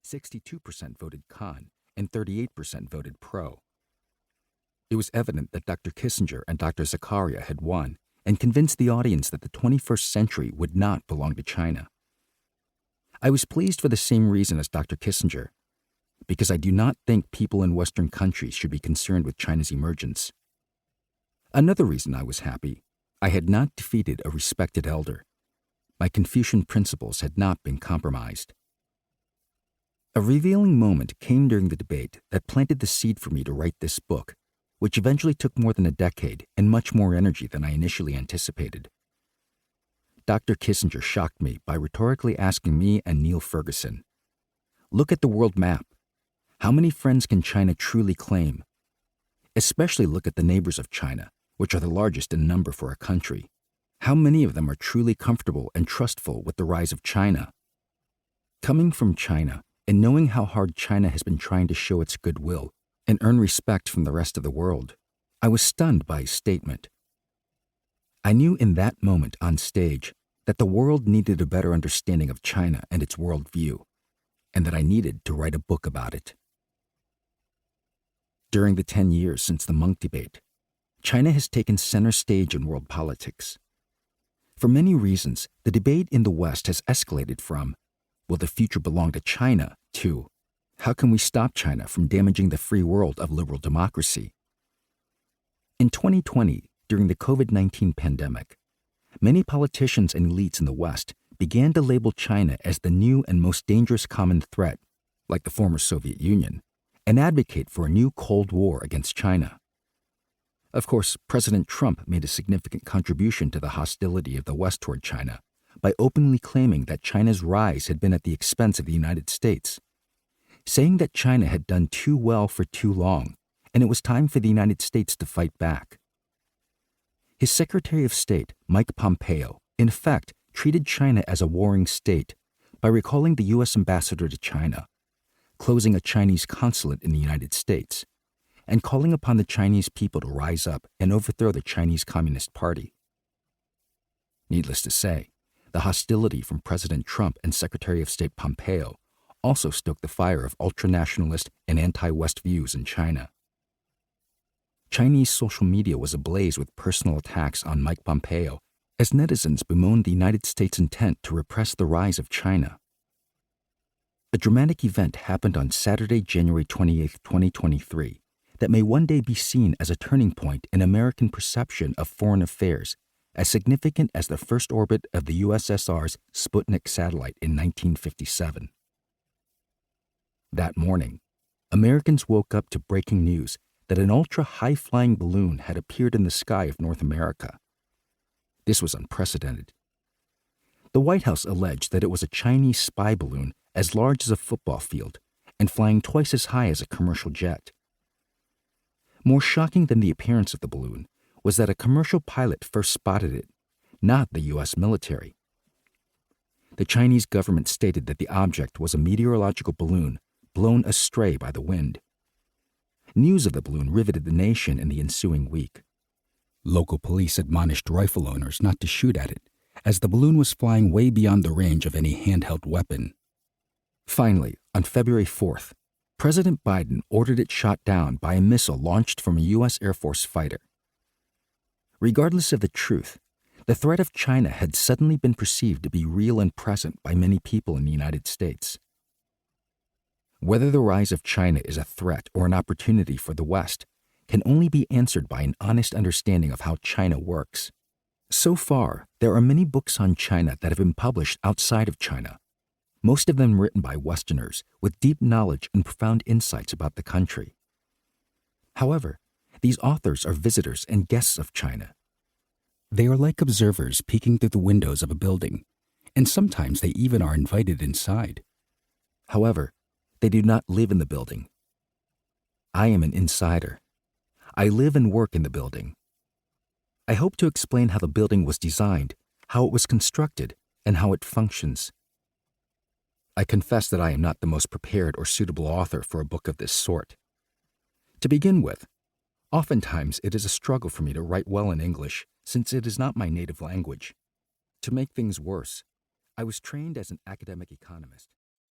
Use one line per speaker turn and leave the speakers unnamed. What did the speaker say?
62% voted con, and 38% voted pro. It was evident that Dr. Kissinger and Dr. Zakaria had won and convinced the audience that the 21st century would not belong to China. I was pleased for the same reason as Dr. Kissinger, because I do not think people in Western countries should be concerned with China's emergence. Another reason I was happy, I had not defeated a respected elder. My Confucian principles had not been compromised. A revealing moment came during the debate that planted the seed for me to write this book, which eventually took more than a decade and much more energy than I initially anticipated. Dr. Kissinger shocked me by rhetorically asking me and Neil Ferguson, "Look at the world map. How many friends can China truly claim? Especially look at the neighbors of China, which are the largest in number for a country. How many of them are truly comfortable and trustful with the rise of China?" Coming from China and knowing how hard China has been trying to show its goodwill and earn respect from the rest of the world, I was stunned by his statement. I knew in that moment on stage that the world needed a better understanding of China and its worldview, and that I needed to write a book about it. During the 10 years since the monk debate, China has taken center stage in world politics. For many reasons, the debate in the West has escalated from, will the future belong to China, to, how can we stop China from damaging the free world of liberal democracy? In 2020, during the COVID-19 pandemic, many politicians and elites in the West began to label China as the new and most dangerous common threat, like the former Soviet Union, and advocate for a new Cold War against China. Of course, President Trump made a significant contribution to the hostility of the West toward China by openly claiming that China's rise had been at the expense of the United States, saying that China had done too well for too long, and it was time for the United States to fight back. His Secretary of State, Mike Pompeo, in effect, treated China as a warring state by recalling the U.S. ambassador to China, closing a Chinese consulate in the United States, and calling upon the Chinese people to rise up and overthrow the Chinese Communist Party. Needless to say, the hostility from President Trump and Secretary of State Pompeo also stoked the fire of ultranationalist and anti-West views in China. Chinese social media was ablaze with personal attacks on Mike Pompeo as netizens bemoaned the United States' intent to repress the rise of China. A dramatic event happened on Saturday, January 28, 2023, that may one day be seen as a turning point in American perception of foreign affairs, as significant as the first orbit of the USSR's Sputnik satellite in 1957. That morning, Americans woke up to breaking news that an ultra-high-flying balloon had appeared in the sky of North America. This was unprecedented. The White House alleged that it was a Chinese spy balloon as large as a football field and flying twice as high as a commercial jet. More shocking than the appearance of the balloon was that a commercial pilot first spotted it, not the U.S. military. The Chinese government stated that the object was a meteorological balloon blown astray by the wind. News of the balloon riveted the nation in the ensuing week. Local police admonished rifle owners not to shoot at it, as the balloon was flying way beyond the range of any handheld weapon. Finally, on February 4th, President Biden ordered it shot down by a missile launched from a U.S. Air Force fighter. Regardless of the truth, the threat of China had suddenly been perceived to be real and present by many people in the United States. Whether the rise of China is a threat or an opportunity for the West can only be answered by an honest understanding of how China works. So far, there are many books on China that have been published outside of China, most of them written by Westerners with deep knowledge and profound insights about the country. However, these authors are visitors and guests of China. They are like observers peeking through the windows of a building, and sometimes they even are invited inside. However, they do not live in the building. I am an insider. I live and work in the building. I hope to explain how the building was designed, how it was constructed, and how it functions. I confess that I am not the most prepared or suitable author for a book of this sort. To begin with, oftentimes it is a struggle for me to write well in English since it is not my native language. To make things worse, I was trained as an academic economist.